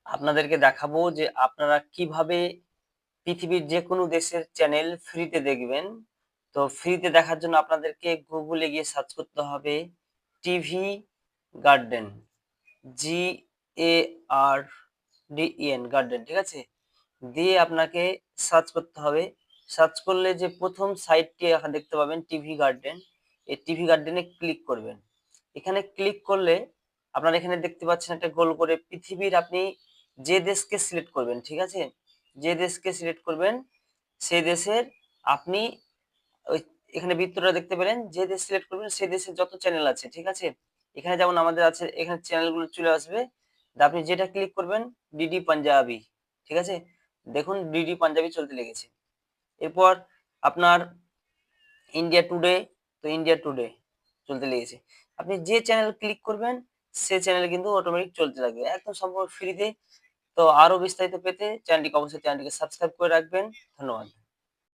আপনাদেরকে দেখাবো যে আপনারা কিভাবে পৃথিবীর যে কোনো দেশের চ্যানেল ফ্রিতে দেখবেন। তো ফ্রিতে দেখার জন্য আপনাদেরকে গুগলে গিয়ে সার্চ করতে হবে টিভি গার্ডেন, GARDEN গার্ডেন, ঠিক আছে? দিয়ে আপনাকে সার্চ করতে হবে। সার্চ করলে যে প্রথম সাইটটি এখানে দেখতে পাবেন টিভি গার্ডেন, এই টিভি গার্ডেনে ক্লিক করবেন। এখানে ক্লিক করলে আপনারা এখানে দেখতে পাচ্ছেন একটা গোল করে পৃথিবীর আপনি যে দেশকে সিলেক্ট করবেন, ঠিক আছে? যে দেশকে সিলেক্ট করবেন সেই দেশের আপনি ওই এখানে বৃত্তটা দেখতে পেলেন, যে দেশ সিলেক্ট করবেন সেই দেশের যত চ্যানেল আছে, ঠিক আছে? এখানে যেমন আমাদের আছে, এখানে চ্যানেলগুলো চলে আসবে। আপনি যেটা ক্লিক করবেন ডিডি পাঞ্জাবি, ঠিক আছে? দেখুন ডিডি পাঞ্জাবি চলতে লেগেছে। এরপর আপনার ইন্ডিয়া টুডে, তো ইন্ডিয়া টুডে চলতে লেগেছে। আপনি যে চ্যানেল ক্লিক করবেন সে চ্যানেল কিন্তু অটোমেটিক চলতে লাগবে একদম সম্পূর্ণ ফ্রিতে। তো আরো বিস্তারিত পেতে চ্যানেলটিকে অবশ্যই সাবস্ক্রাইব করে রাখবেন। ধন্যবাদ।